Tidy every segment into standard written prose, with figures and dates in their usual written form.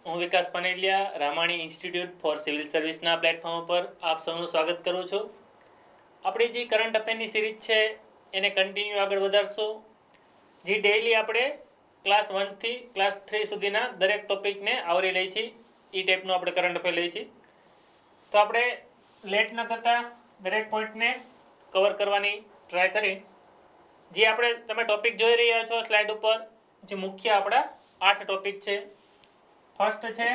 હું Vikas Panelia Ramani institute for civil સર્વિસના platform પર આપ સૌનું સ્વાગત કરું છું. આપણી જે કરંટ અફેરની સિરીઝ છે એને કન્ટિન્યુ આગળ વધારશું. જે ડેઇલી આપણે ક્લાસ 1 થી ક્લાસ 3 સુધીના દરેક ટોપિકને આવરી લઈએ છીએ. એ ટાઈપનું આપણે કરંટ અફેર લઈએ છીએ. તો આપણે લેટ ન કરતાં દરેક પોઈન્ટને કવર કરવાની ટ્રાય કરી. જે આપણે તમે ટોપિક જોઈ રહ્યા છો સ્લાઇડ ઉપર, જે મુખ્ય આપણા 8 ટોપિક છે. ફર્સ્ટ છે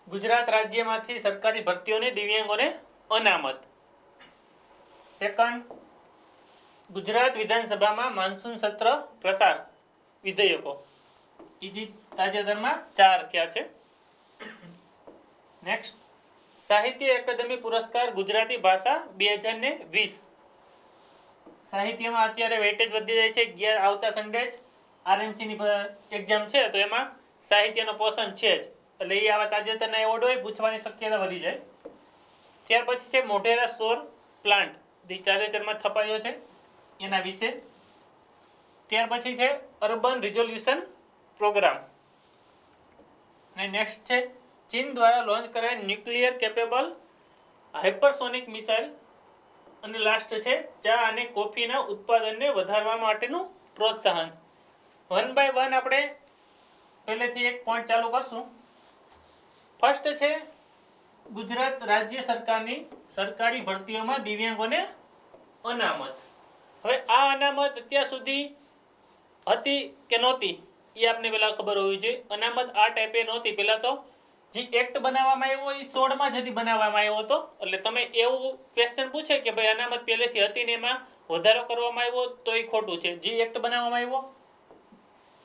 ગુજરાત રાજ્યમાંથી સરકારી ભરતીઓને દિવ્યાંગોને અનામત. સેકન્ડ, ગુજરાત વિધાનસભામાં માનસૂન સત્ર પ્રસાર વિધેયકો, એ જે તાજેતરમાં 4 થયા છે. નેક્સ્ટ, સાહિત્ય એકેડેમી પુરસ્કાર ગુજરાતી ભાષા 2020. સાહિત્યમાં અત્યારે વેટેજ વધી જાય છે. આવતા સન્ડે જ આરએમસીની એક્ઝામ છે, તો એમાં સાહિત્યનો પોર્શન છે જ, એટલે એ આવા તાજેતરના એવોર્ડ હોય પૂછવાની શક્યતા વધી જાય. ત્યાર પછી છે મોઢેરા સૌર પ્લાન્ટ, જે તાજેતરમાં થપાયો છે એના વિશે. ત્યાર પછી છે અર્બન રિઝોલ્યુશન પ્રોગ્રામ. અને નેક્સ્ટ છે ચીન દ્વારા લોન્ચ કરાયેલ ન્યુક્લિયર કેપેબલ હાઇપરસોનિક મિસાઇલ. અને લાસ્ટ છે ચા અને કોફીના ઉત્પાદનને વધારવા માટેનું પ્રોત્સાહન. 1 by 1 આપણે પહેલેથી એક પોઈન્ટ ચાલુ કરશું. ફર્સ્ટ છે ગુજરાત રાજ્ય સરકારની સરકારી ભરતીઓમાં દિવ્યાંગોને અનામત. હવે આ અનામત અત્યાર સુધી હતી કે નહોતી એ આપને પહેલાં ખબર હોવી જોઈએ. અનામત આ ટાઈપે નહોતી. પહેલાં તો જે એક્ટ બનાવવામાં આવ્યો એ 16માં જ બનાવવામાં આવ્યો હતો. એટલે તમે એવું ક્વેશ્ચન પૂછે કે ભાઈ અનામત પહેલેથી હતી ને એમાં વધારો કરવામાં આવ્યો, તો એ ખોટું છે. જે એક્ટ બનાવવામાં આવ્યો,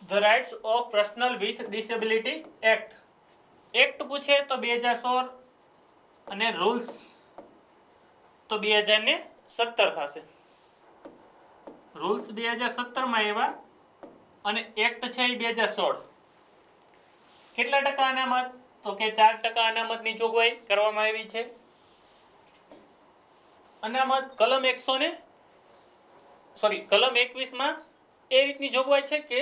the rights of personal with disability act. Act પૂછે તો 2016 અને રૂલ્સ તો 2017 થશે. રૂલ્સ 2017માં આવ્યા અને એક્ટ છે એ 2016. કેટલા ટકા અનામત? તો કે 4% અનામતની જોગવાઈ કરવામાં આવી છે. અનામત કલમ 21માં એ રીતની જોગવાઈ છે કે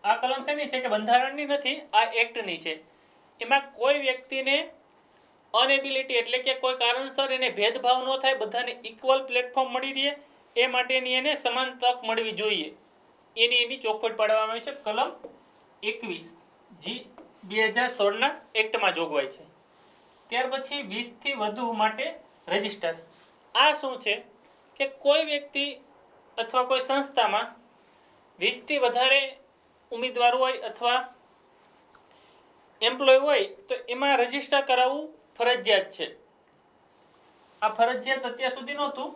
આ કલમ શેની છે કે બંધારણની નથી, આ એક્ટની છે. એમાં કોઈ વ્યક્તિને અનેબિલિટી એટલે કે કોઈ કારણસર એને ભેદભાવ ન થાય, બધાને ઇક્વલ પ્લેટફોર્મ મળી રહે એ માટેની એને સમાન તક મળવી જોઈએ, એની ચોખવટ પાડવામાં આવી છે કલમ 21, જે 2016ના એક્ટમાં જોગવાઈ છે. ત્યાર પછી 20 થી વધુ માટે રજિસ્ટર. આ શું છે કે કોઈ વ્યક્તિ અથવા કોઈ સંસ્થામાં 20 થી વધારે ઉમેદવાર હોય અથવા એમ્પ્લોય હોય તો એમાં રજિસ્ટર કરાવવું ફરજિયાત છે. આ ફરજિયાત અત્યાર સુધી નહોતું,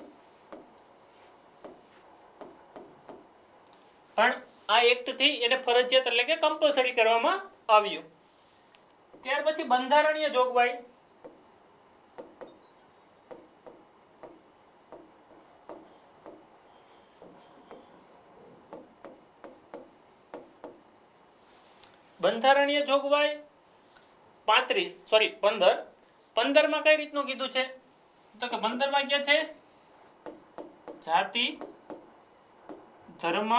પણ આ એક્ટથી એને ફરજિયાત એટલે કે કમ્પલસરી કરવામાં આવ્યું. ત્યાર પછી બંધારણીય જોગવાઈ. બંધારણીય જોગવાઈ 15માં કઈ રીતનું કીધું છે? તો કે 15માં કે છે જાતિ, ધર્મ,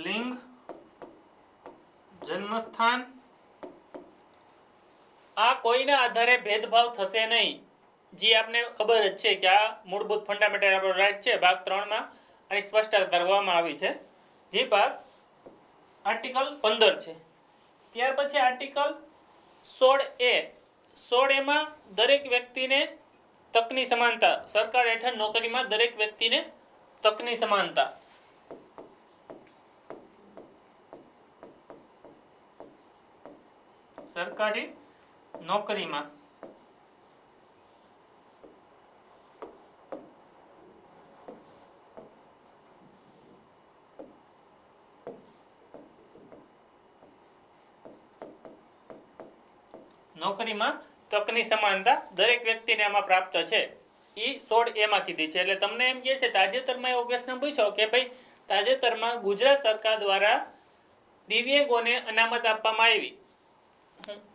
લિંગ, જન્મસ્થાન આ કોઈના આધારે ભેદભાવ થશે નહીં. જે આપને ખબર જ છે કે આ મૂળભૂત ફંડામેન્ટલ આપણો રાઈટ છે. ભાગ 3માં આની સ્પષ્ટતા કરવામાં આવી છે. જે ભાગ આર્ટિકલ 15 છે. ત્યાર પછી આર્ટિકલ 16A. 16Aમાં દરેક વ્યક્તિને તકની સમાનતા. સરકાર હેઠળ નોકરીમાં દરેક વ્યક્તિને તકની સમાનતા. સરકારી નોકરીમાં તકની સમાનતા દરેક વ્યક્તિને આમાં પ્રાપ્ત છે. એ 16A કીધી છે. એટલે તમને એમ કહે છે તાજેતરમાં એવો પ્રશ્ન પૂછ્યો કે ભાઈ તાજેતરમાં ગુજરાત સરકાર દ્વારા દિવ્યાંગોને અનામત આપવામાં આવી.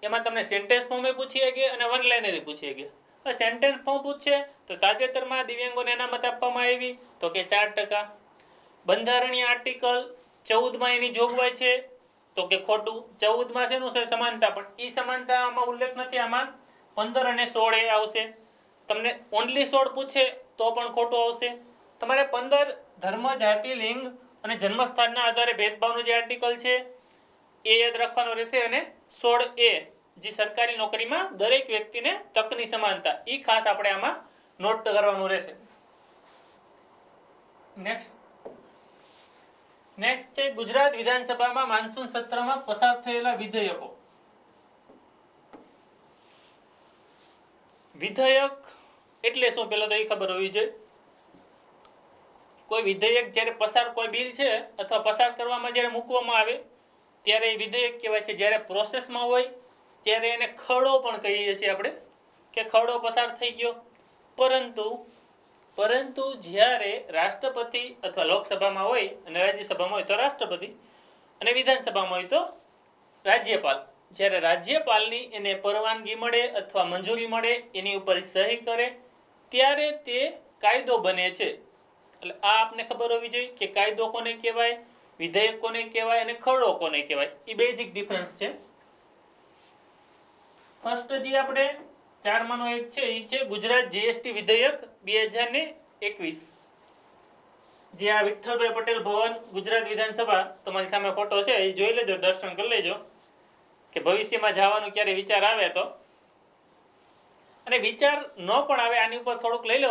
એમાં તમને સેન્ટેન્સ ફોર્મ પૂછી શકે અને વન લાઇનર પૂછી શકે. સેન્ટેન્સ ફોર્મ પૂછે તો તાજેતરમાં દિવ્યાંગોને અનામત આપવામાં આવી તો કે 4%. બંધારણીય આર્ટિકલ 14 એની જોગવાઈ છે તો કે ખોટું. 14 શેનું છે? સમાનતા. પણ એ સમાનતામાં ઉલ્લેખ નથી. આમાં 15 અને 16 એ આવશે. તમને ઓનલી 16 પૂછે તો પણ ખોટું આવશે. તમારે 15 ધર્મ, જાતિ, લિંગ અને જન્મસ્થાનના આધારે ભેદભાવનો જે આર્ટિકલ છે એ યાદ રાખવાનો રહેશે. અને 16A જે સરકારી નોકરીમાં દરેક વ્યક્તિને તકની સમાનતા, એ ખાસ આપણે આમાં નોટ કરવાનું રહેશે. નેક્સ્ટ છે ગુજરાત વિધાનસભામાં માનસૂન સત્રમાં પસાર થયેલા વિધેયકો. વિધેયક એટલે શું? પહેલા તો એ ખબર હોવી જોઈએ. કોઈ વિધેયક જ્યારે પસાર, કોઈ બિલ છે અથવા પસાર કરવામાં જ્યારે મૂકવામાં આવે ત્યારે એ વિધેયક કહેવાય છે. જ્યારે પ્રોસેસમાં હોય ત્યારે એને ખરડો પણ કહીએ છીએ આપણે, કે ખરડો પસાર થઈ ગયો. પરંતુ જ્યારે રાષ્ટ્રપતિ અથવા લોકસભામાં હોય અને રાજ્યસભામાં હોય તો રાષ્ટ્રપતિ અને વિધાનસભામાં હોય તો રાજ્યપાલ, જ્યારે રાજ્યપાલની એને પરવાનગી મળે અથવા મંજૂરી મળે, એની ઉપર સહી કરે ત્યારે તે કાયદો બને છે. એટલે આ આપને ખબર હોવી જોઈએ કે કાયદો કોને કહેવાય, વિધેયક કોને કહેવાય અને ખરડો કોને કહેવાય. એ બેઝિક ડિફરન્સ છે. ફર્સ્ટ જે આપણે 4માંનો એક છે એ છે ગુજરાત જીએસટી વિધેયક 2021. જે આ વિઠ્ઠલભાઈ પટેલ ભવન, ગુજરાત વિધાનસભા, તમારી સામે ફોટો છે, એ જોઈ લેજો, દર્શન કરી લેજો કે ભવિષ્યમાં જવાનું ક્યારે વિચાર આવે તો. અને વિચાર ન પણ આવે આની ઉપર થોડુંક લઈ લો.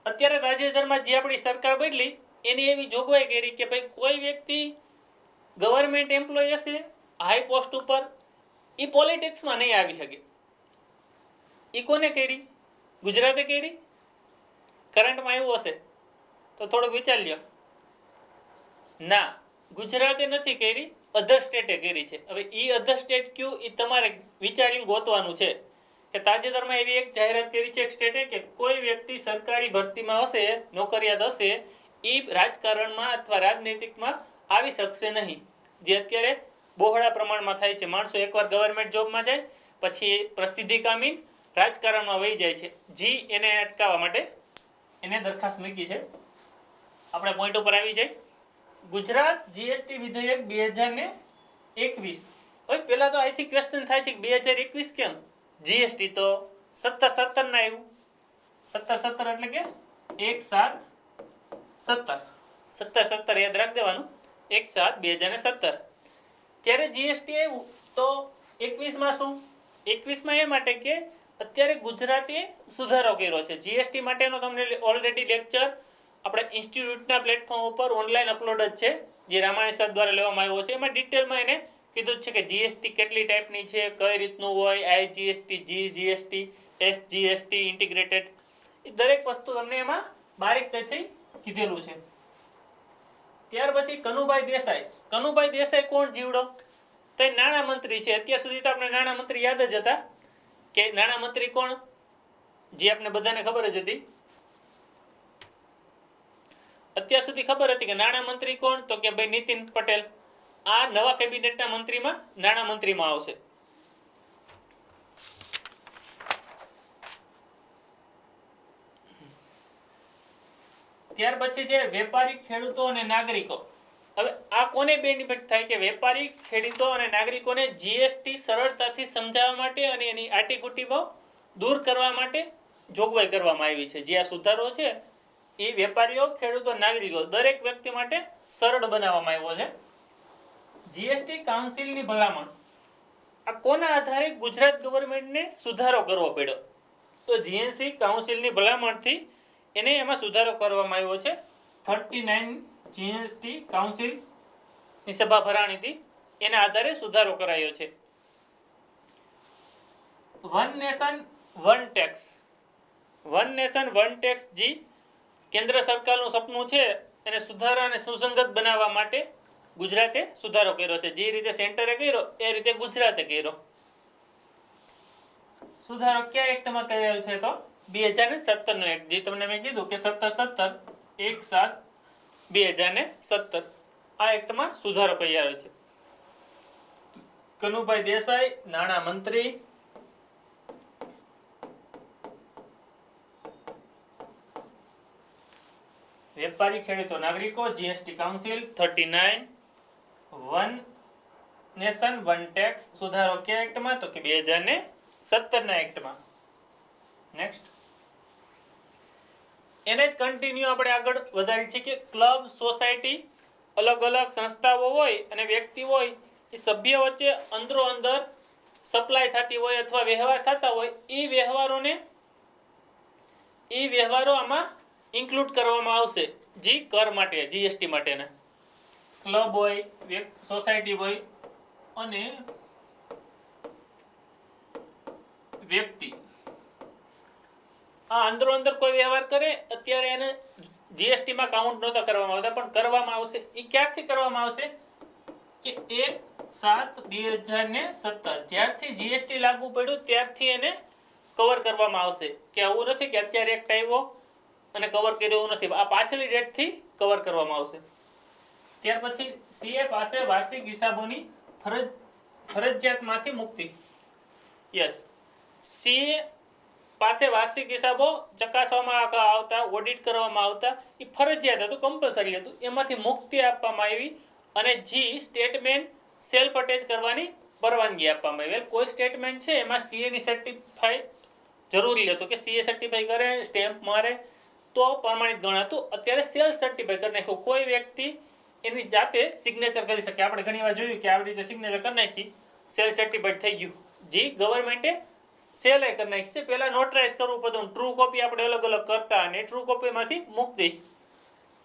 અત્યારે તાજેતરમાં જે આપણી સરકાર બદલી એની એવી જોગવાઈ કરી કે ભાઈ કોઈ વ્યક્તિ ગવર્મેન્ટ એમ્પ્લોય હશે હાઈ પોસ્ટ ઉપર, એ પોલિટિક્સમાં નહીં આવી શકે. એ કોને કરી? ગુજરાતે કરી? કરંટમાં એવું હશે તો થોડુંક વિચાર લ્યો. ના, ગુજરાતે નથી કરી, અધર સ્ટેટે કરી છે. હવે એ અધર સ્ટેટ કયું એ તમારે વિચારીને ગોતવાનું છે. કે તાજેતરમાં એવી એક જાહેરાત કરી છે એક સ્ટેટે કે કોઈ વ્યક્તિ સરકારી ભરતીમાં હશે, નોકરિયાત હશે, એ રાજકારણમાં અથવા રાજનૈતિકમાં આવી શકશે નહીં. જે અત્યારે બહોળા પ્રમાણમાં થાય છે. માણસો એકવાર ગવર્મેન્ટ જોબમાં જાય પછી પ્રસિદ્ધિ કામી રાજકારણમાં વહી જાય છે. જી એને અટકાવવા માટે એને દરખાસ્ત મૂકી છે. આપણે પોઈન્ટ ઉપર આવી જાય. ગુજરાત જીએસટી વિધેયક 2021. હવે પહેલા તો અહીંથી ક્વેશ્ચન થાય છે કે 2021 કેમ? જીએસટી તો 17 ના આવ્યું. 17 એટલે કે 1/7/17. 17 યાદ રાખી દેવાનું. 1/7/2017 ત્યારે જીએસટી આવ્યું. તો 21માં શું? 21માં એ માટે કે અત્યારે ગુજરાતે સુધારો કર્યો છે. જીએસટી માટેનો તમને ઓલરેડી લેક્ચર આપણે ઇન્સ્ટિટ્યૂટના પ્લેટફોર્મ ઉપર ઓનલાઈન અપલોડ જ છે, જે રામાણી સર દ્વારા લેવામાં આવ્યો છે. એમાં ડિટેલમાં એને કીધું છે કે જીએસટી કેટલી ટાઈપની છે, કઈ રીતનું હોય, આઈજીએસટી, જીએસટી, એસજીએસટી, ઇન્ટિગ્રેટેડ, એ દરેક વસ્તુ તમને એમાં બારીકીથી કીધેલું છે. ત્યાર પછી કનુભાઈ દેસાઈ કોણ જીવડો? તો એ નાણામંત્રી છે. અત્યાર સુધી તો આપણે નાણામંત્રી યાદ જ હતા કે નાણામંત્રી કોણ, જે આપણે બધાને ખબર જ હતી. અત્યાર સુધી ખબર હતી કે નાણામંત્રી કોણ, તો કે ભાઈ નીતિન પટેલ. આ નવા કેબિનેટના મંત્રીમાં નાણામંત્રીમાં આવશે. ત્યાર પછી છે વેપારી, ખેડૂતો અને નાગરિકો. હવે આ કોને બેનિફિટ થાય કે વેપારી, ખેડૂતો અને નાગરિકોને જીએસટી સરળતાથી સમજાવવા માટે અને એની આટીઘૂટીઓ દૂર કરવા માટે જોગવાઈ કરવામાં આવી છે. જે આ સુધારો છે એ વેપારીઓ, ખેડૂતો, નાગરિકો દરેક વ્યક્તિ માટે સરળ બનાવવામાં આવ્યો છે. જીએસટી કાઉન્સિલની ભલામણ. આ કોના આધારે ગુજરાત ગવર્મેન્ટને સુધારો કરવો પડ્યો? તો જીએસટી કાઉન્સિલની ભલામણથી એને એમાં સુધારો કરવામાં આવ્યો છે. 39 જીએસટી કાઉન્સિલની સભા ભરાણી હતી, એના આધારે સુધારો કરાયો છે. One nation one tax. One nation one tax જે કેન્દ્ર સરકારનું સપનું છે એને સુધારા અને સુસંગત બનાવવા માટે ગુજરાતે સુધારો કર્યો છે. જે રીતે સેન્ટરે કર્યો એ રીતે ગુજરાતે કર્યો. સુધારો કયા એક્ટમાં કર્યો છે? તો 2017 નો એક્ટ, જે તમને મેં કીધું કે 17/17/1/7/2017 આ એક્ટમાં સુધારો કર્યો છે. કનુભાઈ દેસાઈ નાણામંત્રી. વેપારી ખેડૂતો નાગરિકો GST council 39 one nation one tax સુધારો કયા એક્ટમાં? તો કે 2017 ના એક્ટમાં. નેક્સ્ટ એને જ કન્ટિન્યુ આપણે આગળ વધારી છે કે ક્લબ સોસાયટી અલગ અલગ સંસ્થાઓ હોય અને વ્યક્તિ હોય એ સભ્ય વચ્ચે અંદરો અંદર સપ્લાય થતી હોય અથવા વ્યવહાર થતા હોય એ વ્યવહારો આમાં ઇન્ક્લુડ કરવામાં આવશે જી કર માટે જીએસટી માટેના. ક્લબ હોય સોસાયટી હોય અને વ્યક્તિ આ અંદરો અંદર કોઈ વ્યવહાર કરે અત્યારે એને જીએસટી માં કાઉન્ટ નહોતા કરવામાં આવતા પણ કરવામાં આવશે. એ ક્યારથી કરવામાં આવશે કે 1/7/2017 જ્યારથી જીએસટી લાગુ પડ્યું ત્યારથી એને કવર કરવામાં આવશે. કે આવું નથી કે અત્યારે એક્ટ આવ્યો અને કવર કર્યો એવું નથી. આ પાછળની ડેટથી કવર કરવામાં આવશે. ત્યાર પછી સીએ પાસે વાર્ષિક હિસાબોની ફરજિયાતમાંથી મુક્તિ. યસ, સીએ પાસે વાર્ષિક હિસાબો ચકાસવામાં આવતા ઓડિટ કરવામાં આવતા એ ફરજિયાત હતું, કમ્પલસરી હતું. એમાંથી મુક્તિ આપવામાં આવી અને જી સ્ટેટમેન્ટ સેલ્ફ અટેચ કરવાની પરવાનગી આપવામાં આવી. કોઈ સ્ટેટમેન્ટ છે એમાં સીએની સર્ટિફાઈ જરૂરી હતું કે સીએ સર્ટિફાઈ કરે, સ્ટેમ્પ મારે તો પ્રમાણિત ગણાતું. અત્યારે સેલ્ફ સર્ટિફાઈ કરી નાખ્યું. કોઈ વ્યક્તિ એની જાતે સિગ્નેચર કરી શકે. આપણે ઘણી વાર જોયું કે આવી રીતે સિગ્નેચર કરી નાખી, સેલ્ફ સર્ટિફાઈડ થઈ ગયું. જી ગવર્મેન્ટે સેલ કરી નાખી છે. પહેલા નોટરાઇઝ કરવું પડતું, ટ્રુ કોપી આપણે અલગ અલગ કરતા અને ટ્રુ કોપીમાંથી મુક્તિ.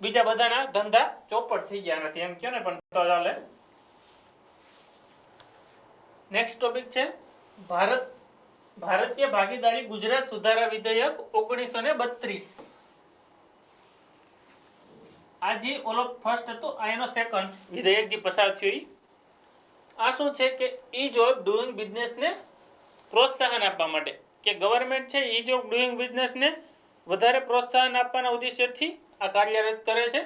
બીજા બધાના ધંધા ચોપટ થઈ ગયા નથી એમ કહો ને, પણ તો ચાલે. નેક્સ્ટ ટોપિક છે ભારતીય ભાગીદારી ગુજરાત સુધારા વિધેયક 1932. આ જે ઓલો ફર્સ્ટ હતું આ એનો સેકન્ડ વિધેયક જે પસાર થયું. આ શું છે કે ઇઝ ઓફ ડુઇંગ બિઝનેસને પ્રોત્સાહન આપવા માટે કે ગવર્મેન્ટ છે ઇઝ ઓફ ડુઇંગ બિઝનેસને વધારે પ્રોત્સાહન આપવાના ઉદ્દેશ્યથી આ કાર્યરત કરે છે.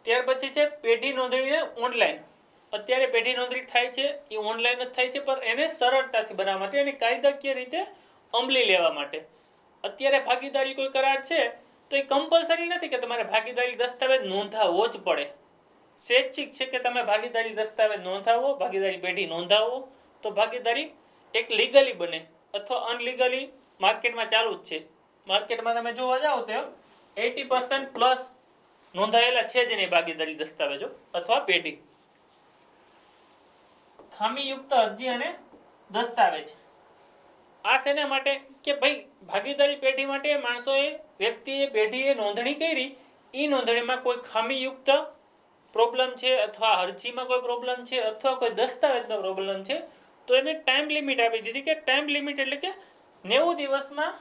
ત્યાર પછી છે પેઢી નોંધણીને ઓનલાઈન. અત્યારે પેઢી નોંધણી થાય છે એ ઓનલાઈન જ થાય છે, પણ એને સરળતાથી બનાવવા માટે અને કાયદાકીય રીતે અમલી લેવા માટે. અત્યારે ભાગીદારી કોઈ કરાર છે તો એ કમ્પલસરી નથી કે તમારે ભાગીદારી દસ્તાવેજ નોંધાવવો જ પડે. સ્વૈચ્છિક છે કે તમે ભાગીદારી દસ્તાવેજ નોંધાવો, ભાગીદારી પેઢી નોંધાવો તો ભાગીદારી એક લીગલી બને, અથવા અનલીગલી માર્કેટમાં ચાલુ જ છે. માર્કેટમાં તમે જોવા જાઓ તો 80% પ્લસ નોંધાયેલા છે જ નહીં ભાગીદારી દસ્તાવેજો અથવા પેઢી. ખામીયુક્ત અરજી અને દસ્તાવેજ. આ શેના માટે કે ભાઈ ભાગીદારી પેઢી માટે માણસોએ વ્યક્તિએ પેઢીએ નોંધણી કરી, એ નોંધણીમાં કોઈ ખામીયુક્ત પ્રોબ્લેમ છે અથવા અરજીમાં કોઈ પ્રોબ્લેમ છે અથવા કોઈ દસ્તાવેજમાં પ્રોબ્લેમ છે તો એને ટાઈમ લિમિટ આપી દીધી. કે ટાઈમ લિમિટ એટલે કે 90 દિવસમાં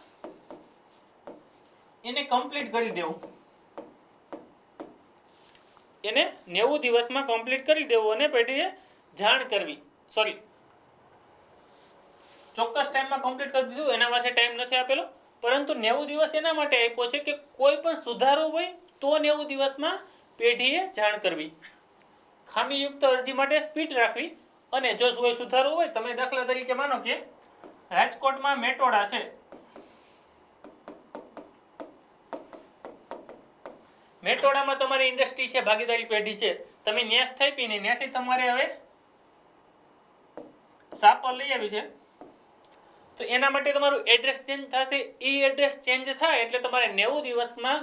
એને કમ્પ્લીટ કરી દેવું. એને 90 દિવસમાં કમ્પ્લીટ કરી દેવું અને પેઢીએ જાણ કરવી. ચોક્કસ ટાઈમમાં કમ્પ્લીટ કરી દીધું એના માટે ટાઈમ નથી આપેલો, પરંતુ 90 દિવસ એના માટે આપ્યો છે કે કોઈ પણ સુધારો હોય તો 90 દિવસમાં પેઢીએ જાણ કરવી. ખામીયુક્ત અરજી માટે સ્પીડ રાખવી. અને જો કોઈ સુધારો હોય, તમે દાખલા તરીકે માનો કે રાજકોટમાં મેટોડા છે, મેટોડામાં તમારી ઇન્ડસ્ટ્રી છે, ભાગીદારી પેઢી છે, તમે ન્યાસ થઈ પીને ત્યાંથી તમારે હવે સાપર લઈ આવી છે તો એના માટે તમારું એડ્રેસ ચેન્જ થશે. એ એડ્રેસ ચેન્જ થાય એટલે તમારે 90 દિવસમાં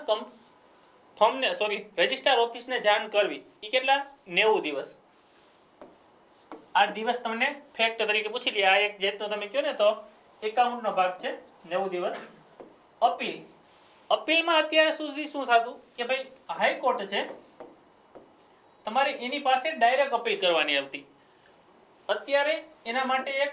રજિસ્ટ્રાર ઓફિસને જાણ કરવી. એ કેટલા? 90 દિવસ. આ દિવસ તમને ફેક્ટ તરીકે પૂછી લે. આ એક જેટનો તમે કહો ને તો એકાઉન્ટનો ભાગ છે 90 દિવસ. અપીલમાં અત્યાર સુધી શું થતું કે ભાઈ હાઈકોર્ટ છે, તમારે એની પાસે ડાયરેક્ટ અપીલ કરવાની આવતી. અત્યારે એના માટે એક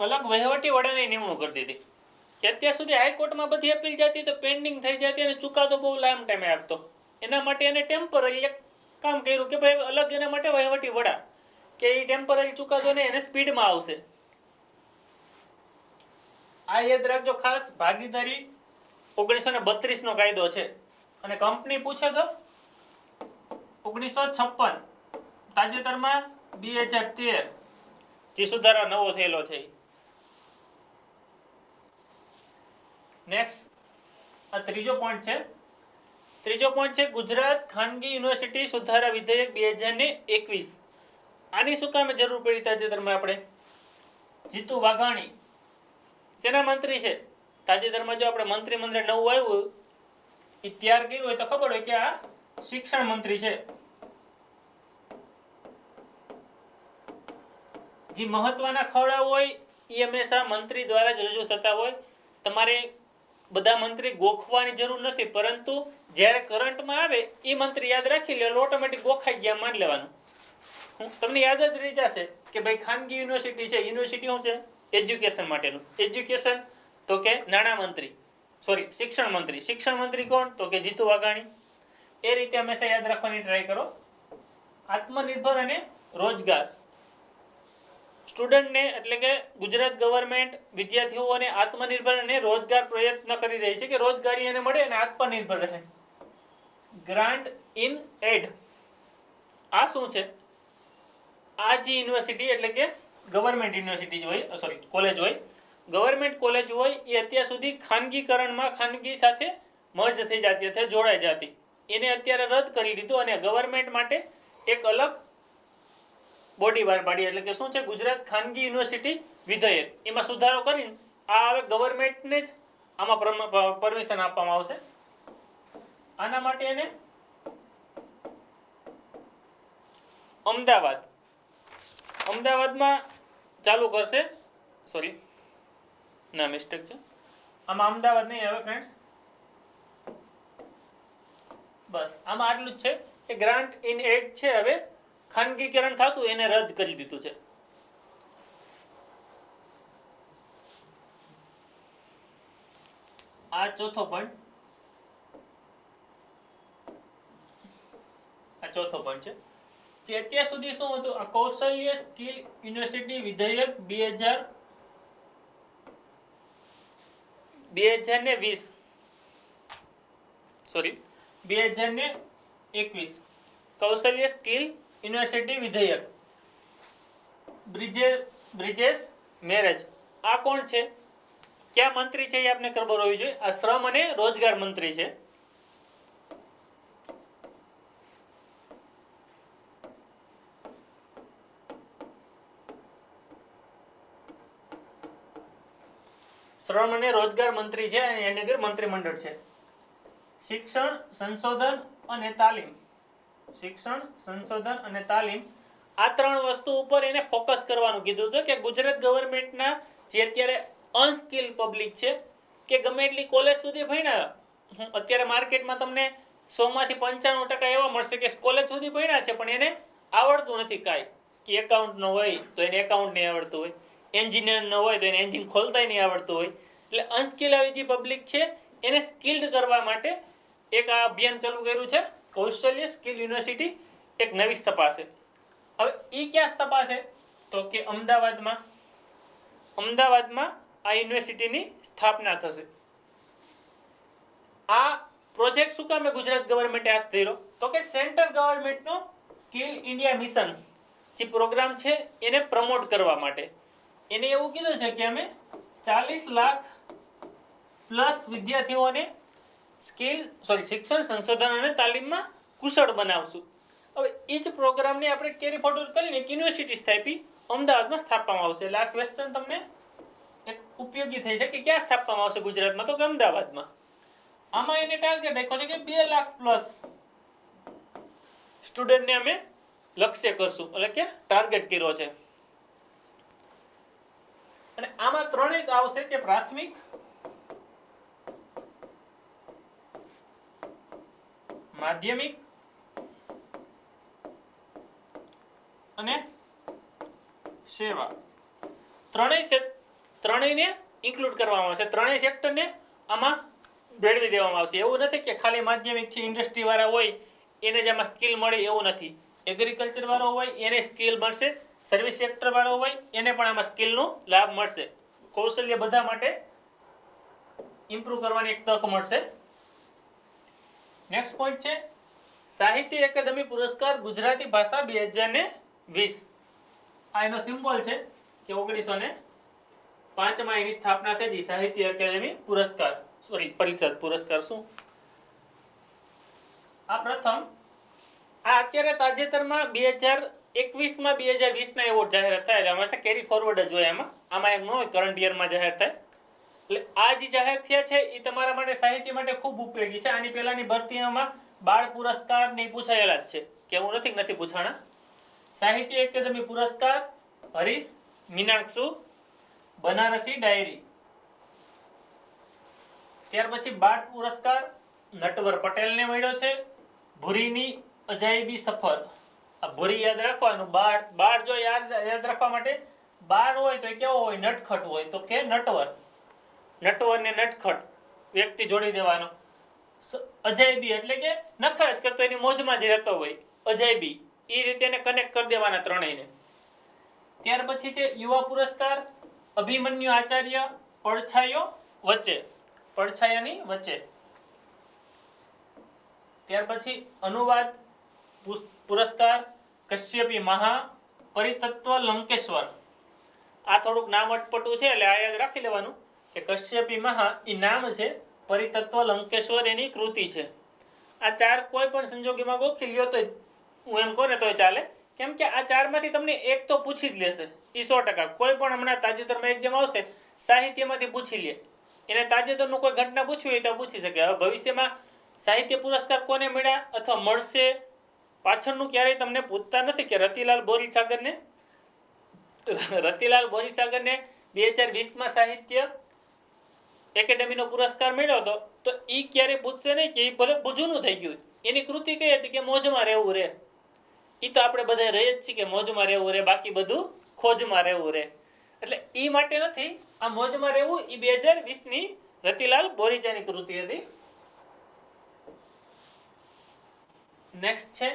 અલગ વહીવટી વડાની નિમણૂક કરી દીધી કે અત્યાર સુધી હાઈકોર્ટમાં બધી અપીલ જતી તો પેન્ડિંગ થઈ જતી અને ચુકાદો બહુ લાંબ ટાઈમે આપતો. એના માટે એને ટેમ્પરરી એક કામ કર્યું કે ભાઈ અલગ એના માટે વહીવટી વડા કે એ ટેમ્પરરી ચુકાદો ને એને સ્પીડમાં આવશે. આ યાદ રાખજો ખાસ, ભાગીદારી 1932 નો કાયદો છે. અને કંપની પૂછે તો 1956 તાજેતરમાં 2013 જે સુધારા નવો થયેલો છે. નેક્સ્ટ આ ત્રીજો પોઈન્ટ છે ગુજરાત ખાનગી યુનિવર્સિટી સુધારા વિધેયક 2021. આની શું કામે જરૂર પડી તાજેતરમાં? આપણે જીતુ વાઘાણી સેના મંત્રી છે. તાજેતરમાં જો આપણે મંત્રીમંડળ નવું આવ્યું એ તૈયાર કર્યું હોય તો ખબર હોય કે આ શિક્ષણ મંત્રી છે. જે મહત્વના ખરડા હોય એ હંમેશા મંત્રી દ્વારા જ રજૂ થતા હોય. તમારે બધા મંત્રી ગોખવાની જરૂર નથી, પરંતુ જ્યારે કરંટમાં આવે એ મંત્રી યાદ રાખી લે, ઓટોમેટિક ગોખાઈ ગયા માની લેવાનું. તમને યાદ જ રહી જશે કે ભાઈ ખાનગી યુનિવર્સિટી છે. યુનિવર્સિટી શું છે? એજ્યુકેશન માટેનું. એજ્યુકેશન તો કે નાણામંત્રી, શિક્ષણ મંત્રી. શિક્ષણ મંત્રી કોણ? તો કે જીતુ વાઘાણી. એ રીતે હંમેશા યાદ રાખવાની ટ્રાય કરો. આત્મનિર્ભર અને રોજગાર. સ્ટુડન્ટને એટલે કે ગુજરાત ગવર્મેન્ટ વિદ્યાર્થીઓને આત્મનિર્ભર અને રોજગાર પ્રયત્ન કરી રહી છે કે રોજગારી એને મળે અને આત્મનિર્ભર રહે. Grant in add. આ શું છે? આ જે યુનિવર્સિટી એટલે કે ગવર્મેન્ટ યુનિવર્સિટી હોય, કોલેજ હોય, ગવર્મેન્ટ કોલેજ હોય એ અત્યાર સુધી ખાનગીકરણમાં ખાનગી સાથે મર્જ થઈ જતી હતી, જોડાઈ જતી. એને અત્યારે રદ કરી દીધું અને ગવર્મેન્ટ માટે એક અલગ બોડી બહાર પાડી. એટલે કે શું છે? ગુજરાત ખાનગી યુનિવર્સિટી વિધેયક. એમાં સુધારો કરીને આ હવે ગવર્મેન્ટને જ આમાં પરમિશન આપવામાં આવશે. આના માટે એને અમદાવાદમાં ચાલુ કરશે. મિસ્ટેક છે. આમાં અમદાવાદ નહીં આવે ફ્રેન્ડ્સ. બસ આમાં આટલું જ છે કે ગ્રાન્ટ ઇન એડ છે હવે ખાનગીકરણ થતું એને રદ કરી દીધું છે. આ ચોથો પોઈન્ટ છે. જે અત્યાર સુધી શું હતું? આ કૌશલ્ય સ્કિલ યુનિવર્સિટી વિધેયક 2021 કૌશલ્ય સ્કિલ યુનિવર્સિટી વિધેયક. બ્રિજેશ મેરેજ. આ કોણ છે? ક્યાં મંત્રી છે? એ આપને ખબર હોવી જોઈએ. આ શ્રમ અને રોજગાર મંત્રી છે. શ્રમ અને રોજગાર મંત્રી છે અને એની અંદર મંત્રીમંડળ છે. શિક્ષણ સંશોધન અને તાલીમ આ ત્રણ વસ્તુ ઉપર એને ફોકસ કરવાનું કીધું હતું કે ગુજરાત ગવર્મેન્ટના જે અત્યારે અનસ્કિલ પબ્લિક છે કે ગમે એટલી કોલેજ સુધી ભણ્યા, અત્યારે માર્કેટમાં તમને 100માંથી 95% એવા મળશે કે કોલેજ સુધી ભણ્યા છે પણ એને આવડતું નથી કાંઈ. કે એકાઉન્ટ નો હોય તો એને એકાઉન્ટ નહીં આવડતું હોય, એન્જિનિયર ન હોય તો એને એન્જિન ખોલતા નહીં આવડતું હોય. એટલે અનસ્કિલ આવી જે પબ્લિક છે એને સ્કિલ્ડ કરવા માટે એક આ અભિયાન ચાલુ કર્યું છે. કૌશલ્ય સ્કિલ યુનિવર્સિટી એક નવી સ્થપાશે. હવે એ ક્યાં સ્થપાશે? તો કે અમદાવાદમાં આ યુનિવર્સિટીની સ્થાપના થશે. આ પ્રોજેક્ટ શું કામે ગુજરાત ગવર્મેન્ટે હાથ ધર્યો? તો કે સેન્ટ્રલ ગવર્મેન્ટનો સ્કિલ ઇન્ડિયા મિશન જે પ્રોગ્રામ છે એને પ્રમોટ કરવા માટે. એને એવું કીધું છે કે અમે 40 લાખ પ્લસ વિદ્યાર્થીઓને શિક્ષણ સંશોધન અને તાલીમમાં કુશળ બનાવશું. હવે એ જ પ્રોગ્રામને આપણે કેરી ફોરવર્ડ કરીને એક યુનિવર્સિટી સ્થાપી અમદાવાદમાં સ્થાપવામાં આવશે. એટલે આ ક્વેશ્ચન તમને એક ઉપયોગી થઈ છે કે ક્યાં સ્થાપવામાં આવશે ગુજરાતમાં? તો કે અમદાવાદમાં. આમાં એને ટાર્ગેટ રાખ્યો છે કે 2 લાખ પ્લસ સ્ટુડન્ટને અમે લક્ષ્ય કરશું, એટલે કે ટાર્ગેટ કર્યો છે. અને આમાં ત્રણેય આવશે કે પ્રાથમિક, માધ્યમિક અને સેવા. ત્રણેયને ઇન્ક્લુડ કરવામાં આવશે. ત્રણેય સેક્ટરને આમાં ભેળવી દેવામાં આવશે. એવું નથી કે ખાલી માધ્યમિક છે, ઇન્ડસ્ટ્રી વાળા હોય એને જ આમાં સ્કિલ મળે એવું નથી. એગ્રીકલ્ચર વાળો હોય એને સ્કિલ મળશે, સર્વિસ સેક્ટર વાળો હોય એને પણ આમાં સ્કિલનો લાભ મળશે. કૌશલ્ય બધા માટે ઇમ્પ્રૂવ કરવાની એક તક મળશે. નેક્સ્ટ પોઈન્ટ છે સાહિત્ય એકેડમી પુરસ્કાર ગુજરાતી ભાષા 2020. આ એનો સિમ્બોલ છે કે 1905 એની સ્થાપના થઈ હતી સાહિત્ય એકેડમી પુરસ્કાર પરિષદ પુરસ્કાર શું આ પ્રથમ આ અત્યારે તાજેતરમાં 2021માં 2020 એવોર્ડ જાહેર થાય એટલે હંમેશા કેરી ફોરવર્ડ જ હોય આમાં એમ ન હોય કરંટ યરમાં જાહેર થાય. એટલે આ જે જાહેર થયા છે એ તમારા માટે સાહિત્ય માટે ખૂબ ઉપયોગી છે. આની પહેલાની ભરતીઓમાં બાળ પુરસ્કાર ને પૂછાયેલા જ છે કે એવું નથી પૂછાણા. સાહિત્ય એકેડમી પુરસ્કાર હરીશ મીનાક્ષુ બનારસી ડાયરી. ત્યાર પછી બાળ પુરસ્કાર નટવર પટેલને મળ્યો છે ભૂરીની અજાયબી સફર. આ ભૂરી યાદ રાખવાનું. બાળ જો યાદ રાખવા માટે બાળ હોય તો કેવો હોય નટખટ હોય તો કે નટવર ને નટખટ વ્યક્તિ જોડી દેવાનો. અજાયબી એટલે કે નખરા જ કરતો એની મોજમાં જ રહેતો હોય અજાયબી એ રીતે એને કનેક્ટ કરી દેવાના ત્રણેયને. ત્યાર પછી છે યુવા પુરસ્કાર અભિમન્યુ આચાર્ય પડછાયાની વચ્ચે. ત્યાર પછી અનુવાદ પુરસ્કાર કશ્યપી મહા પરિતત્વ લંકેશ્વર. આ થોડુંક નામ અટપટું છે એટલે આ યાદ રાખી લેવાનું કે કશ્યપી મહા એ નામ છે, પરિતત્વ લંકેશ્વર એની કૃતિ છે. આ ચાર કોઈ પણ સંજોગોમાં ગોખી લ્યો તો હું એમ કહું ને તોય ચાલે, કેમ કે આ ચારમાંથી તમને એક તો પૂછી જ લેશે એ 100%. કોઈ પણ હમણાં તાજેતરમાં એક્ઝામ આવશે સાહિત્યમાંથી પૂછી લે, એને તાજેતરનું કોઈ ઘટના પૂછવી હોય તો પૂછી શકે. હવે ભવિષ્યમાં સાહિત્ય પુરસ્કાર કોને મળ્યા અથવા મળશે પાછળનું ક્યારેય તમને પૂછતા નથી કે રતિલાલ બોરીસાગરને 2020માં સાહિત્ય એકેડમીનો પુરસ્કાર મળ્યો હતો તો એ ક્યારેય પૂછશે નહીં કે એ ભલે જૂનું થઈ ગયું. એની કૃતિ કઈ હતી કે મોજમાં રહેવું રે. એ તો આપણે બધા રહે જ છીએ કે મોજમાં રહેવું રે, બાકી બધું ખોજમાં રહેવું રે. એટલે એ માટે નથી, આ મોજમાં રહેવું એ 2020ની રતિલાલ બોરીચાની કૃતિ હતી. નેક્સ્ટ છે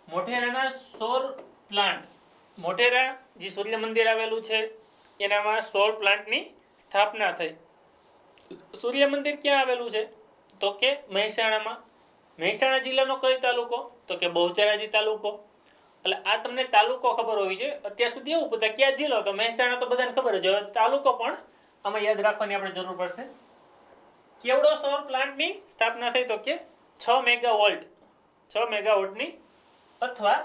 મોઢેરાના સૌર પ્લાન્ટ. મોઢેરા જે સૂર્ય મંદિર આવેલું છે એનામાં સૌર પ્લાન્ટની સ્થાપના થઈ. સૂર્ય મંદિર ક્યાં આવેલું છે તો કે મહેસાણામાં. મહેસાણા જિલ્લાનો કયો તાલુકો તો કે બહુચરાજી તાલુકો. એટલે આ તમને તાલુકો ખબર હોવી જોઈએ. અત્યાર સુધી એવું પૂછે ક્યાં જિલ્લો તો મહેસાણા તો બધાને ખબર જ હોય. તાલુકો પણ આમાં યાદ રાખવાની આપણે જરૂર પડશે. કેવડો સૌર પ્લાન્ટની સ્થાપના થઈ તો કે 6 મેગાવોટની અથવા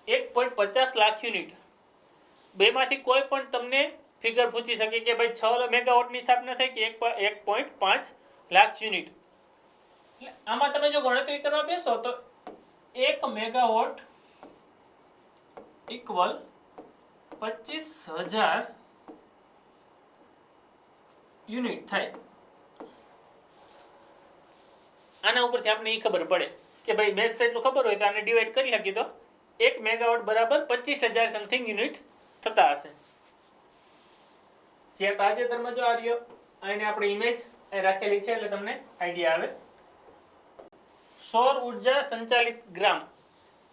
1.50 લાખ યુનિટ. બેમાંથી કોઈ પણ તમને ફિગર પૂછી શકે કે ભાઈ 6 મેગાવોટની સ્થાપના થઈ કે 1.5 લાખ યુનિટ. એટલે આમાં તમે જો ગણતરી કરવા બેસો તો 1 મેગાવોટ ઇક્વલ 25,000 યુનિટ થાય. આના ઉપરથી આપણે એ ખબર પડે કે ભાઈ મેથ્સ એટલું ખબર હોય તો આને ડિવાઈડ કરી શકીએ તો 1 મેગાવોટ બરાબર 25,000 સમથિંગ યુનિટ થતા હશે. જે તાજેતરમાં જો આ રહ્યો આને આપણે ઇમેજ રાખેલી છે એટલે તમને આઈડિયા આવે. સૌર ઉર્જા સંચાલિત ગ્રામ,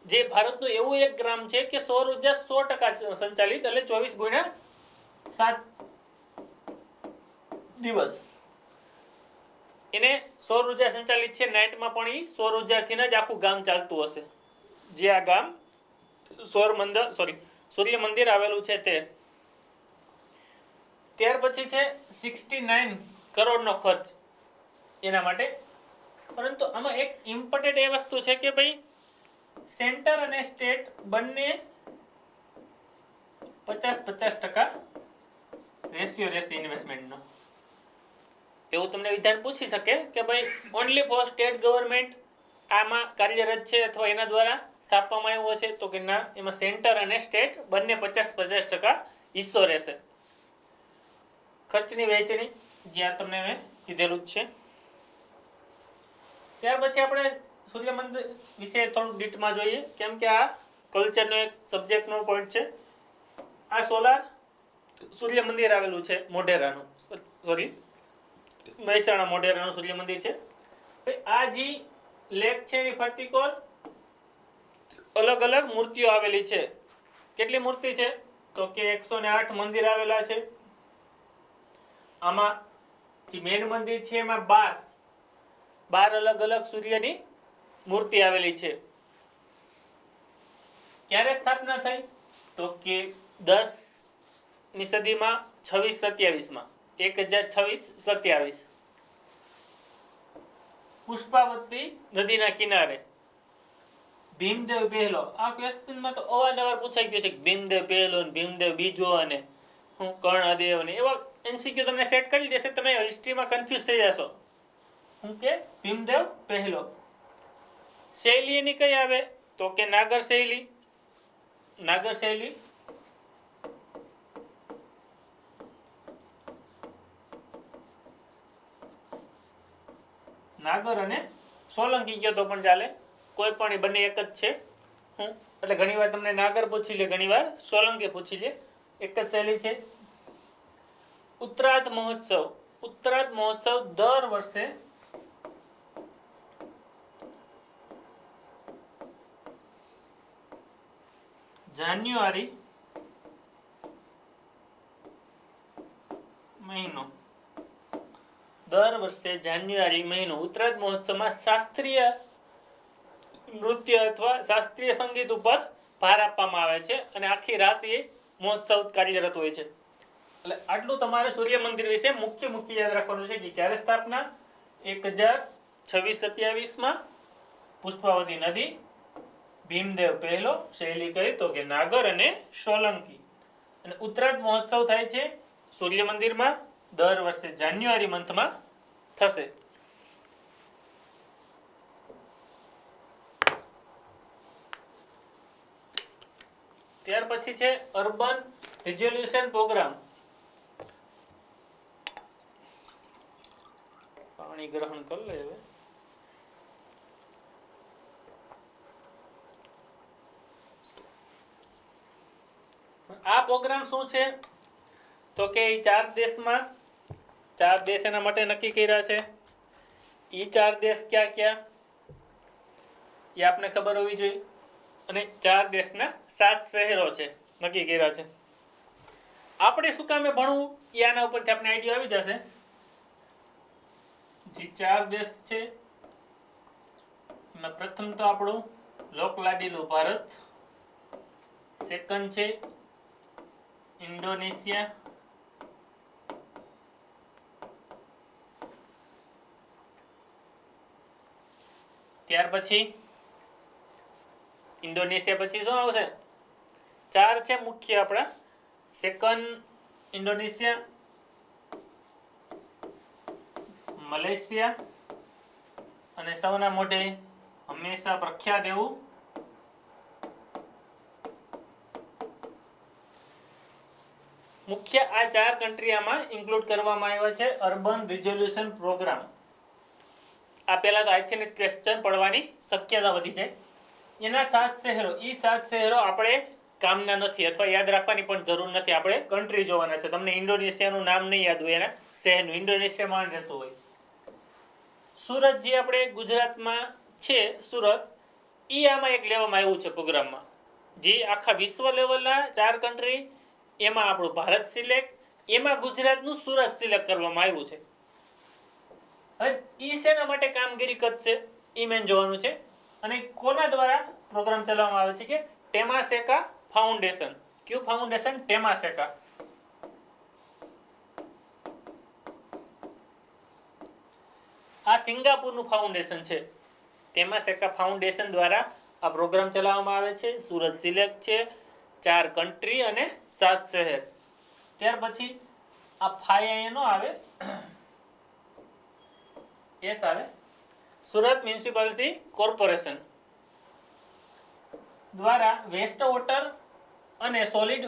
જે ભારતનું એવું એક ગ્રામ છે કે સૌર ઉર્જા 100% સંચાલિત, એટલે 24/7 દિવસ એને સૌર ઉર્જા સંચાલિત છે. નાઇટમાં પણ એ સૌર ઉર્જાથી જ આખું ગામ ચાલતું હશે. જે આ ગામ સૂર્ય મંદિર આવેલું છે તે. ત્યાર પછી છે 69 કરોડનો ખર્ચ એના માટે. પરંતુ આમાં એક ઇમ્પોર્ટન્ટ એ વસ્તુ છે કે ભાઈ સેન્ટર અને સ્ટેટ બંને 50-50% રેશિયો રહેશે ઇન્વેસ્ટમેન્ટનો. એવું તમને વિધાન પૂછી શકે કે ભાઈ ઓનલી ફોર સ્ટેટ ગવર્મેન્ટ આમાં કાર્યરત છે અથવા એના દ્વારા સ્થાપવામાં આવ્યો છે તો કે ના, એમાં સેન્ટર અને સ્ટેટ બંને 50-50% હિસ્સો રહેશે. ખર્ચની વહેંચણી જ્યાં તમને મેં કીધેલું જ છે. ત્યાર પછી આપણે સૂર્ય મંદિર વિશે થોડુંક ડીટમાં જોઈએ, કેમ કે આ કલ્ચરનો એક સબ્જેક્ટનો પોઈન્ટ છે. આ સોલાર સૂર્ય મંદિર આવેલું છે મહેસાણા મોઢેરાનું સૂર્ય મંદિર છે. આ જે લેક છે એની ફરતી અલગ અલગ મૂર્તિઓ આવેલી છે. કેટલી મૂર્તિ છે તો કે 108 મંદિર આવેલા છે. આમાં જે મેન મંદિર છે એમાં 12 અલગ અલગ સૂર્યની મૂર્તિ આવેલી છે. ક્યારે સ્થાપના થઈ? તો કે 10મી સદીમાં 26-27માં 1026-27 પુષ્પાવતી નદીના કિનારે. ભીમદેવ પહેલો, આ ક્વેશ્ચનમાં તો અવારનવાર પૂછાઈ ગયો છે કે ભીમદેવ પહેલો ને ભીમદેવ બીજો અને હું કર્ણદેવ ને એવા MCQ તમને સેટ કરી દેશે, તમે હિસ્ટ્રીમાં કન્ફ્યુઝ થઈ જશો. હું કે ભીમદેવ પહેલો. શૈલી એની કઈ આવે? તો કે નાગર શૈલી. નાગર શૈલી નાગર અને સોલંકી કહો તો પણ ચાલે, કોઈ પણ એ બંને એક જ છે. એટલે ઘણી વાર તમને નાગર પૂછી લે, ઘણી વાર સોલંકી પૂછી લે, એક જ શૈલી છે. ઉત્તરાર્ધ મહોત્સવ. ઉત્તરાર્ધ મહોત્સવ દર વર્ષે જાન્યુઆરી મહિનો, દર વર્ષે જાન્યુઆરી મહિનો ઉત્તરાર્ધ મહોત્સવમાં શાસ્ત્રીય નૃત્ય અથવા શાસ્ત્રીય સંગીત ઉપર ભાર આપવામાં આવે છે અને આખી રાત એ મહોત્સવ કાર્યરત હોય છે. એટલે આટલું તમારે સૂર્ય મંદિર વિશે મુખ્ય યાદ રાખવાનું છે કે ક્યારે સ્થાપના? 1026-27માં પુષ્પાવતી નદી. ભીમદેવ પહેલો. શૈલી કઈ? તો કે નાગર અને સોલંકી. અને ઉત્તરાર્ધ મહોત્સવ થાય છે સૂર્ય મંદિરમાં દર વર્ષે જાન્યુઆરી મંથમાં થશે. ત્યાર પછી છે અર્બન રિઝોલ્યુશન પ્રોગ્રામ. પાણી ગ્રહણ કરી લે હવે. આ પ્રોગ્રામ શું છે? તો કે 4 દેશમાં 4 દેશ એના માટે નક્કી કર્યા છે. એ 4 દેશ ક્યાં ક્યાં એ આપને ખબર હોવી જોઈએ. અને 4 દેશના 7 શહેરો છે નક્કી કર્યા છે. આપણે શું કામે ભણવું એ આના ઉપરથી આપણે આઈડિયા આવી જશે. જે 4 દેશ છે એમાં પ્રથમ તો આપણું લોકલાડીલું ભારત, સેકન્ડ છે ઇન્ડોનેશિયા, ત્યાર પછી ઇન્ડોનેશિયા પછી શું આવશે? 4 છે મુખ્ય આપણા. સેકન્ડ ઇન્ડોનેશિયા, મલેશિયા અને સૌના મોઢે હંમેશા પ્રખ્યાત એવું મુખ્ય આ 4 કન્ટ્રી આમાં ઇન્ક્લુડ કરવામાં આવ્યા છે અર્બન રિઝોલ્યુશન પ્રોગ્રામ. આ પહેલા તો આઈથી ક્વેશ્ચન પડવાની શક્યતા વધી જાય. એના 7 શહેરો, એ 7 શહેરો આપણે કામના નથી અથવા યાદ રાખવાની પણ જરૂર નથી. આપણે કન્ટ્રી જોવાના છે. તમને ઇન્ડોનેશિયાનું નામ નહીં યાદ હોય એના શહેરનું, ઇન્ડોનેશિયામાં રહેતું હોય. સુરત જે આપણે ગુજરાતમાં છે, સુરત એ આમાં એક લેવામાં આવ્યું છે પ્રોગ્રામમાં. જે આખા વિશ્વ લેવલના 4 કન્ટ્રી એમાં આપણું ભારત સિલેક્ટ, એમાં ગુજરાતનું સુરત સિલેક્ટ કરવામાં આવ્યું છે. હવે એ શેના માટે કામગીરી કરશે એ મેન જોવાનું છે. અને કોના દ્વારા પ્રોગ્રામ ચલાવવામાં આવે છે કે ટેમાસેકા ફાઉન્ડેશન. કયું ફાઉન્ડેશન? ટેમાસેકા. આ સિંગાપુરનું ફાઉન્ડેશન છે. ટેમાસેકા ફાઉન્ડેશન દ્વારા આ પ્રોગ્રામ ચલાવવામાં આવે છે. સુરત સિલેક્ટ છે, 4 કન્ટ્રી અને 7 શહેર. ત્યાર પછી આ 5 નો આવે, એસ આવે, સુરત મ્યુનિસિપાલિટી કોર્પોરેશન દ્વારા વેસ્ટ વોટર અને સોલિડ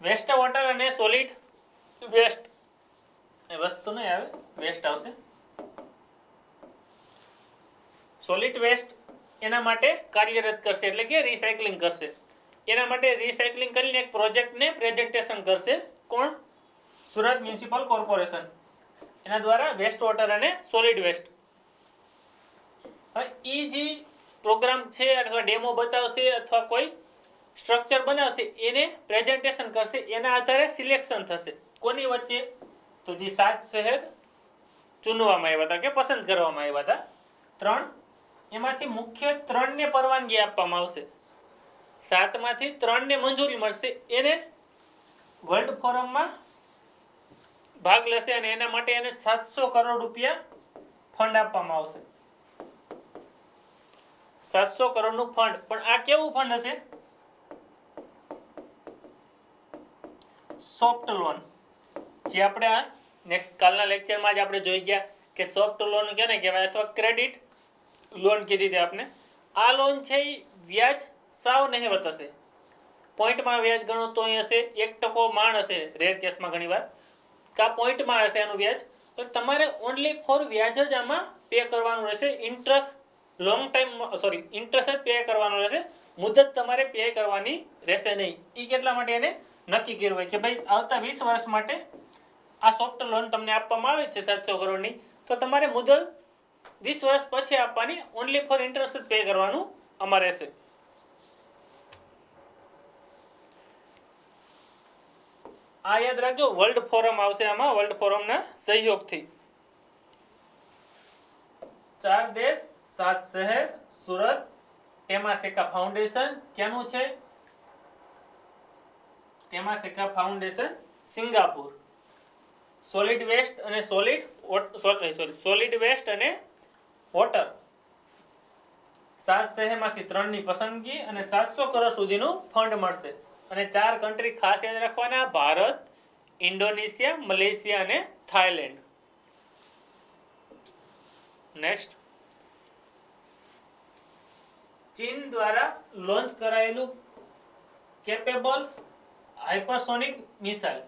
વેસ્ટ એ વસ્તુ નહીં આવે, વેસ્ટ આવશે. સોલિડ વેસ્ટ એના માટે કાર્યરત કરશે, એટલે કે રિસાયકલિંગ કરશે. એના માટે રિસાયકલિંગ કરીને એક પ્રોજેક્ટને પ્રેઝન્ટેશન કરશે. કોણ? Surat municipal corporation. એના દ્વારા વેસ્ટ વોટર અને સોલિડ વેસ્ટ. હવે એ જે પ્રોગ્રામ છે અથવા ડેમો બતાવશે અથવા કોઈ સ્ટ્રક્ચર બનાવશે એને પ્રેઝન્ટેશન કરશે, એના આધારે સિલેક્શન થશે. કોની વચ્ચે? તો જે 7 શહેર ચૂનવામાં આવ્યા હતા કે પસંદ કરવામાં આવ્યા હતા 3, એમાંથી મુખ્ય 3 ને પરવાનગી આપવામાં આવશે. 7 માંથી 3 ને મંજૂરી મળશે, એને વર્લ્ડ ફોરમમાં ભાગ લેશે અને એના માટે એને 700 કરોડ રૂપિયા ફંડ આપવામાં આવશે. 700 કરોડનું ફંડ. પણ આ કેવું ફંડ હશે? Soft loan. જે આપણે આ નેક્સ્ટ કાલના લેક્ચરમાં જ આપણે જોઈ ગયા કે સોફ્ટ લોન કેને કહેવાય અથવા ક્રેડિટ લોન કીધી હતી આપણે. આ લોન છે એ વ્યાજ સાવ નહિવત હશે. પોઈન્ટમાં વ્યાજ ગણો તો અહીં હશે 1% માણ હશે રેર કેસમાં ઘણીવાર, કા પોઈન્ટમાં હશે એનું વ્યાજ. તો તમારે ઓનલી ફોર વ્યાજ જ આમાં પે કરવાનું રહેશે. ઇન્ટરેસ્ટ ઇન્ટરેસ્ટ જ પે કરવાનો રહેશે. મુદત તમારે પે કરવાની રહેશે નહીં. એ કેટલા માટે એને નક્કી કર્યું હોય કે ભાઈ આવતા 20 વર્ષ માટે આ સોફ્ટ લોન તમને આપવામાં આવે છે 700 કરોડની, તો તમારે મુદત 20 વર્ષ પછી આપવાની. ઓનલી ફોર ઇન્ટરેસ્ટ જ પે કરવાનું આમાં રહેશે. આ યાદ રાખજો, વર્લ્ડ ફોરમ આવશે આમાં, વર્લ્ડ ફોરમના સહયોગથી. 4 દેશ 7 શહેર સુરત, ટેમાસેકા ફાઉન્ડેશન ક્યાંનું છે? ટેમાસેકા ફાઉન્ડેશન સિંગાપુર. સોલિડ વેસ્ટ અને સોલિડ વેસ્ટ અને વોટર. 7 શહેરમાંથી 3 ની પસંદગી અને 700 કરોડ સુધીનું ફંડ મળશે. અને 4 કન્ટ્રી ખાસ યાદ રાખવાના: ભારત, ઇન્ડોનેશિયા, મલેશિયા અને થાઈલેન્ડ. નેક્સ્ટ, ચીન દ્વારા લોન્ચ કરાયેલું કેપેબલ હાઇપરસોનિક મિસાઇલ.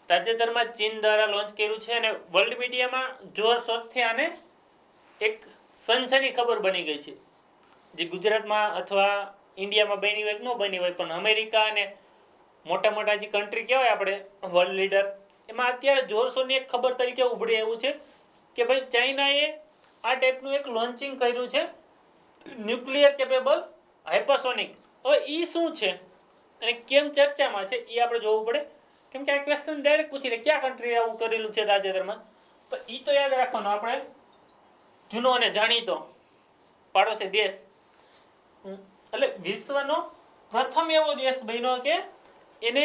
તાજેતરમાં ચીન દ્વારા લોન્ચ કર્યું છે અને વર્લ્ડ મીડિયામાં જોરશોરથી આને એક સનસની ખબર બની ગઈ છે. જે ગુજરાતમાં અથવા ઇન્ડિયામાં બની હોય કે ન બની હોય, પણ અમેરિકા અને મોટા મોટા જે કન્ટ્રી કહેવાય આપણે વર્લ્ડ લીડર, એમાં અત્યારે જોરશોરની એક ખબર તરીકે ઉભરી એવું છે કે ભાઈ ચાઇનાએ આ ટાઈપનું એક લોન્ચિંગ કર્યું છે, ન્યુક્લિયર કેપેબલ હાઇપરસોનિક. હવે એ શું છે અને કેમ ચર્ચામાં છે એ આપણે જોવું પડે. કેમ કે આ ક્વેશ્ચન ડાયરેક્ટ પૂછી લે કયા કન્ટ્રીએ આવું કરેલું છે તાજેતરમાં, તો એ તો યાદ રાખવાનો આપણે જૂનો અને જાણીતો પાડોશી દેશ. એટલે વિશ્વનો પ્રથમ એવો દેશ બન્યો કે એને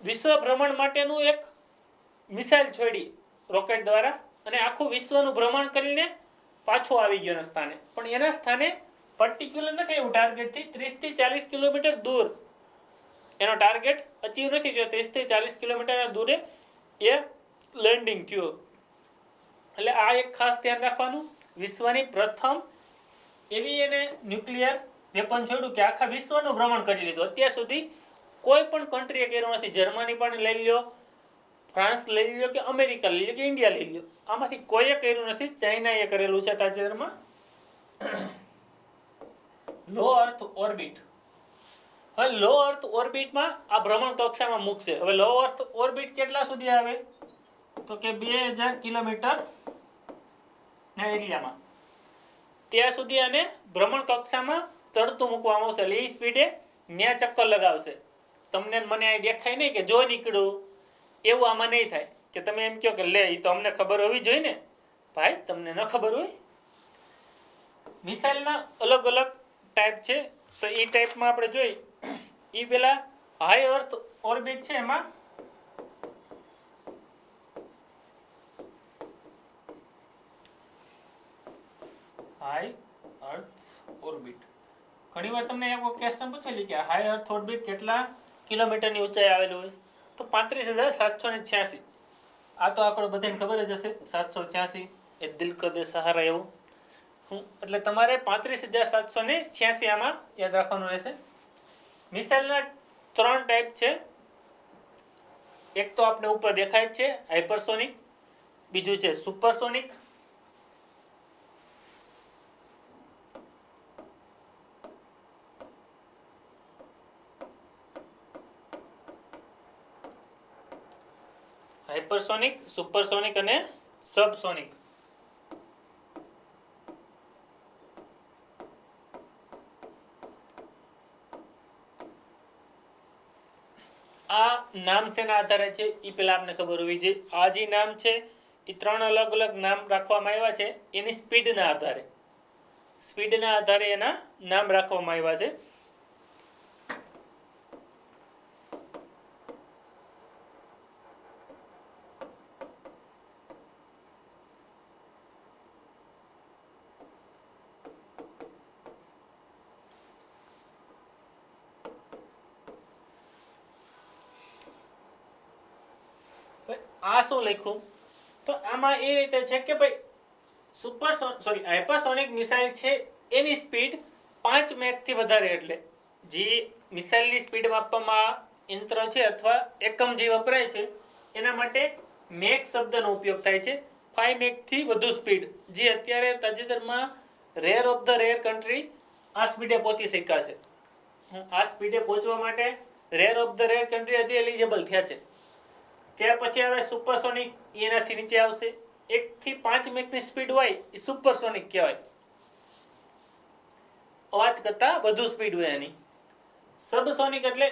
વિશ્વ ભ્રમણ માટેનું એક મિસાઇલ છોડી રોકેટ દ્વારા, અને આખું વિશ્વનું ભ્રમણ કરીને પાછો આવી ગયો એના સ્થાને. પણ એના સ્થાને પર્ટિક્યુલર નથી એવું ટાર્ગેટથી 30 થી 40 કિલોમીટર દૂર એનો ટાર્ગેટ અચીવ નથી થયો. 30 થી 40 કિલોમીટર દૂરે એ લેન્ડિંગ થયું. એટલે આ એક ખાસ ધ્યાન રાખવાનું. વિશ્વની પ્રથમ એવી એને ન્યુક્લિયર વેપન છોડ્યું કે આખા વિશ્વનું ભ્રમણ કરી લીધું. અત્યાર સુધી કોઈ પણ કન્ટ્રીએ કર્યું નથી. જર્મની પણ લઈ લ્યો, ફ્રાન્સ લઈ લ્યો, કે અમેરિકા લઈ લ્યો, કે ઇન્ડિયા લઈ લ્યો, આમાંથી કોઈએ કર્યું નથી. ચાઇનાએ કરેલું છે તાજેતરમાં. લો અર્થ ઓર્બિટ. હવે લો અર્થ ઓર્બિટમાં આ ભ્રમણ કક્ષામાં મૂકશે. હવે લો અર્થ ઓર્બિટ કેટલા સુધી આવે? તો કે 2000 કિલોમીટર ના એરિયામાં. ત્યાં સુધી આને ભ્રમણ કક્ષામાં તરતું મૂકવામાં આવશે. એટલે એ સ્પીડે ન્યા ચક્કર લગાવશે. તમને મને અહીં દેખાય નહીં કે જો નીકળું, એવું આમાં નહીં થાય કે તમે એમ કહો કે લે એ તો અમને ખબર હોવી જોઈએ ને. ભાઈ તમને ન ખબર હોય. મિસાઇલના અલગ અલગ ટાઈપ છે, તો એ ટાઈપમાં આપણે જોઈ. એ પેલા હાઈ અર્થ ઓર્બિટ છે, એમાં હાઈ અર્થ ઓર્બિટ ઘણી વાર તમને એવો ક્વેશ્ચન પૂછેલી કે હાઈ અર્થ ઓર્બિટ કેટલા કિલોમીટરની ઊંચાઈ આવેલું હોય? તો 35,786. આ તો આંકડો બધાને ખબર જ હશે. 786 એ દિલ કો દે સહારા એવું. એટલે તમારે 35,786 આમાં યાદ રાખવાનું રહેશે. મિસાઇલના 3 ટાઈપ છે. એક તો આપણે ઉપર દેખાય જ છે, હાઇપરસોનિક. બીજું છે સુપરસોનિક. હાઇપરસોનિક, સુપરસોનિક અને સબસોનિક. નામ શેના આધારે છે એ પહેલાં આપણે ખબર હોવી જોઈએ. આ જે નામ છે એ 3 અલગ અલગ નામ રાખવામાં આવ્યા છે એની સ્પીડના આધારે. સ્પીડના આધારે એના નામ રાખવામાં આવ્યા છે. આ શું લખ્યું તો આમાં એ રીતે છે કે ભાઈ હાઇપરસોનિક મિસાઇલ છે એની સ્પીડ 5 મેકથી વધારે, એટલે જે મિસાઇલની સ્પીડ માપવામાં યંત્ર છે અથવા એકમ જે વપરાય છે એના માટે મેક શબ્દનો ઉપયોગ થાય છે. 5 મેકથી વધુ સ્પીડ, જે અત્યારે તાજેતરમાં rare of the rare country આ સ્પીડે પહોંચી શક્યા છે. આ સ્પીડે પહોંચવા માટે rare of the rare country હજી એલિજિબલ થયા છે. ત્યાર પછી આવે સુપરસોનિક, એનાથી નીચે આવશે. 1 થી 5 મેકની સ્પીડ હોય એ સુપરસોનિક કહેવાય, અવાજ કરતાં વધુ સ્પીડ હોય એની. સબસોનિક એટલે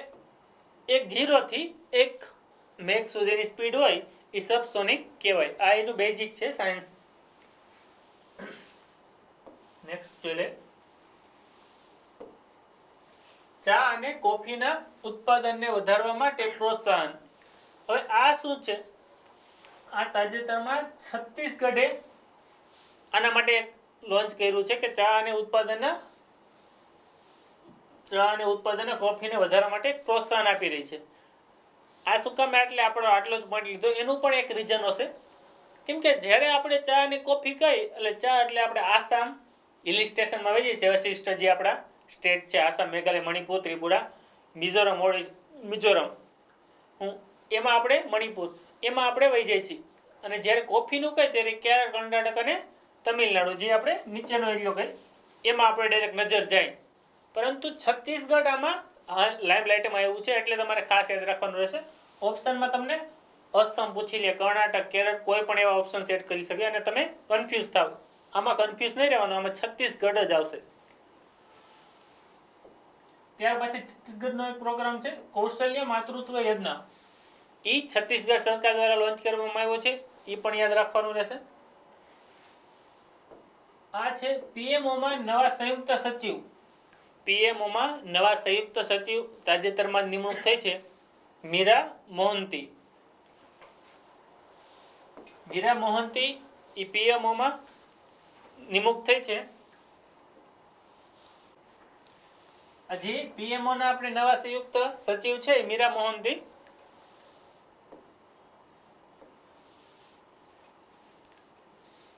0 થી 1 મેક સુધીની સ્પીડ હોય એ સબસોનિક કહેવાય. આ એનું બેઝિક છે સાયન્સ. નેક્સ્ટ જોઈ લે. ચા અને કોફીના ઉત્પાદનને વધારવા માટે પ્રોત્સાહન. હવે આ શું છે? આ તાજેતરમાં છત્તીસગઢે આના માટે લોન્ચ કર્યું છે કે ચા અને ઉત્પાદન કોફીને વધારવા માટે પ્રોત્સાહન આપી રહી છે. આ શું કામ? એટલે આપણો આટલો જ પોઈન્ટ લીધો. એનું પણ એક રીઝન હશે, કેમ કે જ્યારે આપણે ચા અને કોફી કહી એટલે ચા એટલે આપણે આસામ હિલ સ્ટેશનમાં વહીએ છીએ. 7 સિસ્ટર જે આપણા સ્ટેટ છે, આસામ, મેઘાલય, મણિપુર, ત્રિપુરા, મિઝોરમ, એમાં આપણે મણિપુર, એમાં આપણે વહી જઈએ છીએ. અને જ્યારે કોફીનું કહે ત્યારે કેરળ, કર્ણાટક અને તમિલનાડુ, જે આપણે નીચેનો એરિયો કહી, એમાં આપણે ડાયરેક્ટ નજર જાય. પરંતુ છત્તીસગઢ આમાં લાઇમલાઇટમાં આવ્યું છે, એટલે તમારે ખાસ યાદ રાખવાનું રહેશે. ઓપ્શનમાં તમને અસમ પૂછી લે, કર્ણાટક, કેરળ, કોઈ પણ એવા ઓપ્શન સેટ કરી શકે અને તમે કન્ફ્યુઝ થાવ. આમાં કન્ફ્યુઝ નહીં રહેવાનું, આમાં છત્તીસગઢ જ આવશે. ત્યાર પછી છત્તીસગઢનો એક પ્રોગ્રામ છે કૌશલ્ય માતૃત્વ યોજના. એ છત્તીસગઢ સરકાર દ્વારા લોન્ચ કરવામાં આવ્યો છે, એ પણ યાદ રાખવાનું રહેશે. આ છે પીએમઓમાં નવા સંયુક્ત સચિવ. પીએમઓમાં નવા સંયુક્ત સચિવ તાજેતરમાં નિમણૂક થઈ છે, મીરા મોહંતી. મીરા મોહંતી એ પીએમઓમાં નિમણૂક થઈ છે. હજી પીએમઓના આપણે નવા સંયુક્ત સચિવ છે મીરા મોહંતી.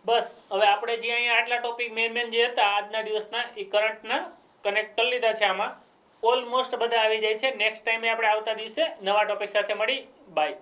બસ હવે આપણે જે અહીંયા આટલા ટોપિક મેન જે હતા આજના દિવસના એ કરંટના કનેક્ટ કરી લીધા છે. આમાં ઓલમોસ્ટ બધા આવી જાય છે. નેક્સ્ટ ટાઈમે આપણે આવતા દિવસે નવા ટોપિક સાથે મળી. બાય.